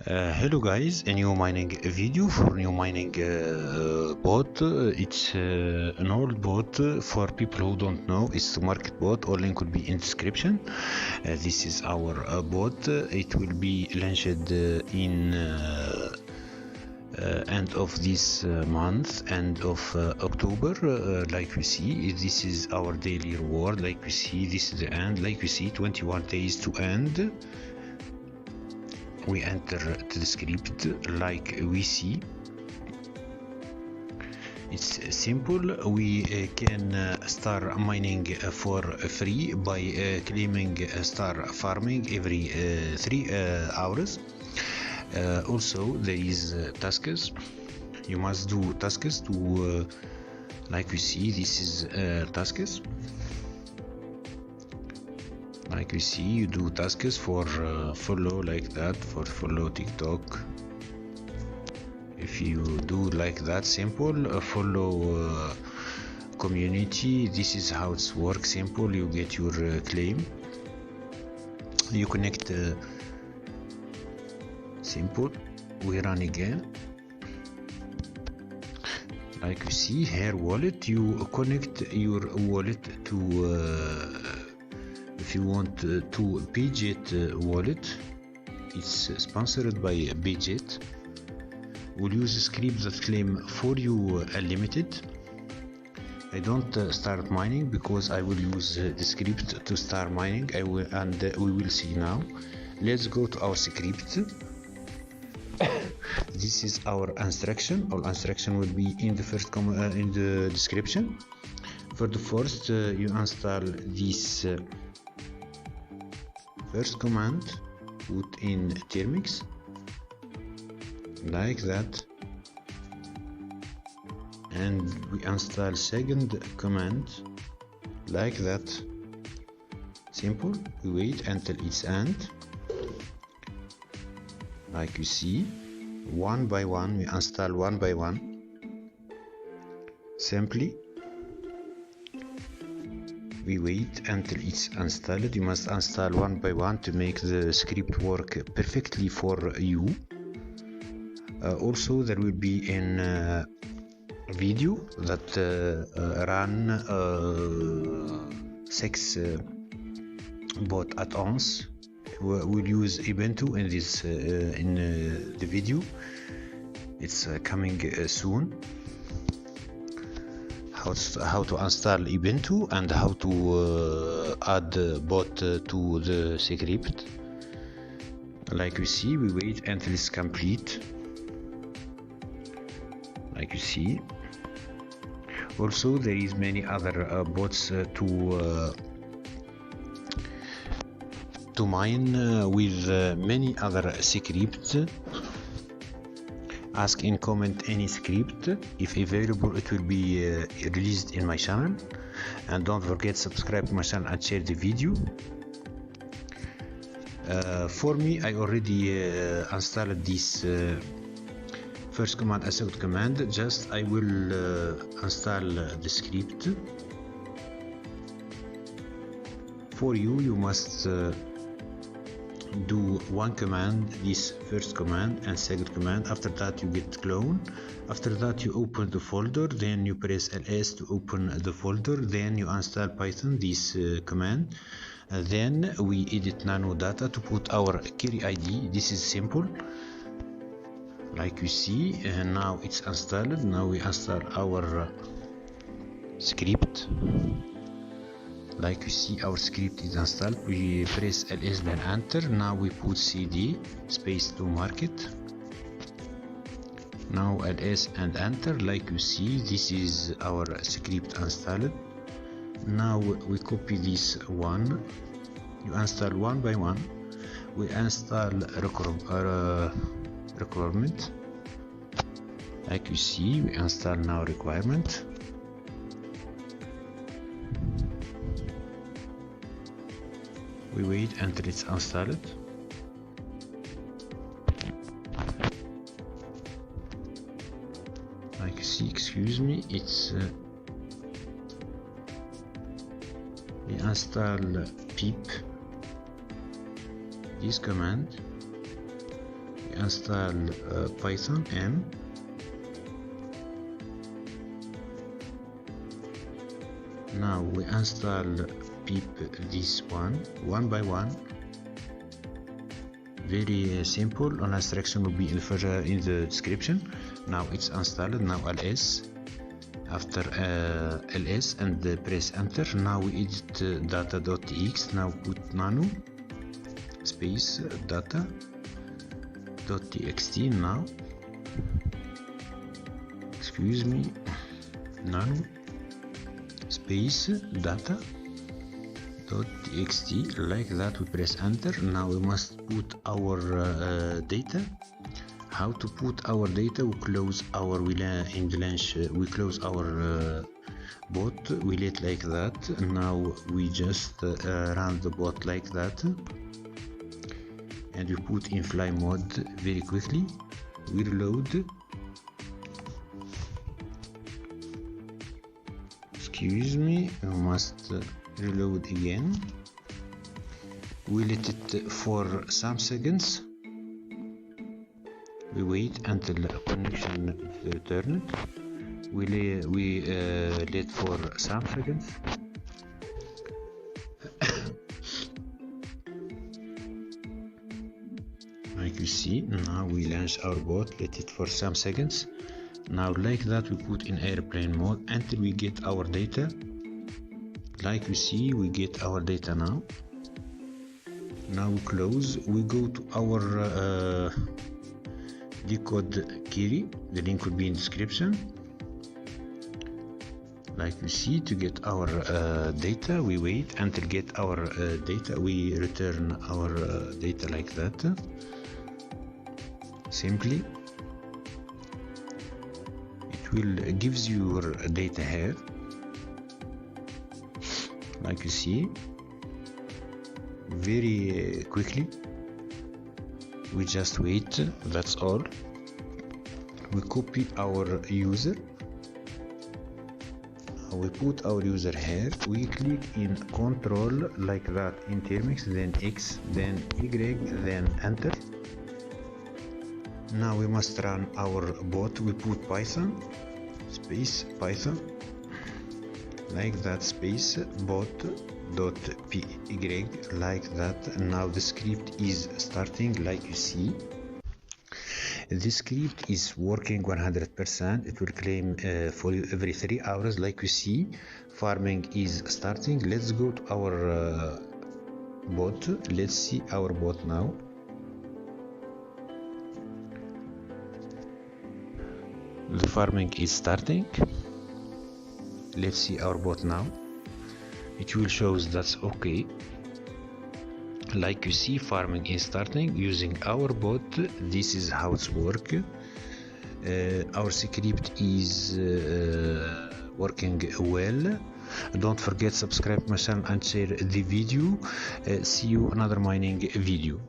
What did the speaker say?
Hello guys, a new mining video for new mining bot. It's an old bot for people who don't know. It's the market bot. All link will be in description. This is our bot. It will be launched in end of this month, end of October. Like we see, this is our daily reward. Like we see, this is the end. Like we see, 21 days to end. We enter the script like we see. It's simple. We can start mining for free by claiming start farming every 3 hours. Also there is tasks. You must do tasks to like we see, this is tasks. Like we see, you do tasks for follow like that, for follow TikTok. If you do like that, simple, follow community. This is how it works. Simple. You get your claim. You connect. Simple. We run again. Like you see here, wallet. You connect your wallet to. If you want to bitget wallet, it's sponsored by bitget. We'll use a script that claim for you unlimited. I don't start mining because I will use the script to start mining. We will see now. Let's go to our script. This is our instruction. All instruction will be in the first in the description. For the first, you install this. First command, put in Termux like that, and we install second command like that. Simple. We wait until it's end. Like you see, one by one we install one by one. Simply we wait until it's installed. You must install one by one to make the script work perfectly for you. Also there will be a video that run 6 bot at once. We'll use Ubuntu in this the video. It's coming soon. How to install Ubuntu and how to add bot to the script. Like you see, we wait until it's complete. Like you see. Also, there is many other bots to mine with many other scripts. Ask in comment any script. If available, it will be released in my channel. And don't forget subscribe to my channel and share the video. For me, I already installed this first command and second command. Just I will install the script. For you, you must do one command, this first command and second command. After that you get clone. After that you open the folder, then you press ls to open the folder, then you install python, this command. Then we edit nano data to put our carry id. This is simple. Like you see, and now it's installed. Now we install our script. Like you see, our script is installed. We press ls then enter. Now we put cd space Tomarket. Now ls and enter. Like you see, this is our script installed. Now we copy this one. You install one by one. We install requirement. Like you see, we install now requirement. We wait until it's installed. Like you see, excuse me, it's we install pip, this command. We install Python and now we install pip this one by one. Very simple. All instruction will be in the description. Now it's installed. Now ls. After ls and press enter. Now we edit data.txt. Now put nano space data.txt. now excuse me, nano space data.txt. like that. We press enter. Now we must put our data. How to put our data? We close our we close our bot. We let like that. Now we just run the bot like that, and we put in fly mode very quickly. We reload. Excuse me, we must reload again. We let it for some seconds. We wait until the connection is returned. We let for some seconds. Like you see, now we launch our bot. Let it for some seconds. Now like that we put in airplane mode until we get our data. Like you see, we get our data now. Now we close. We go to our decode query. The link will be in description. Like you see, to get our data, we wait until get our data. We return our data like that. Simply. Will gives you your data here. Like you see, very quickly. We just wait. That's all. We copy our user. We put our user here. We click in control like that in Termux, then X, then Y, then enter. Now we must run our bot. We put Python space Python like that space bot.py like that. Now the script is starting. Like you see, the script is working 100%. It will claim for you every 3 hours. Like you see, farming is starting. Let's go to our bot. Let's see our bot now. The farming is starting. Let's see our bot now. It will show that's okay. Like you see, farming is starting using our bot. This is how it's work. Our script is working well. Don't forget subscribe my channel and share the video. See you another mining video.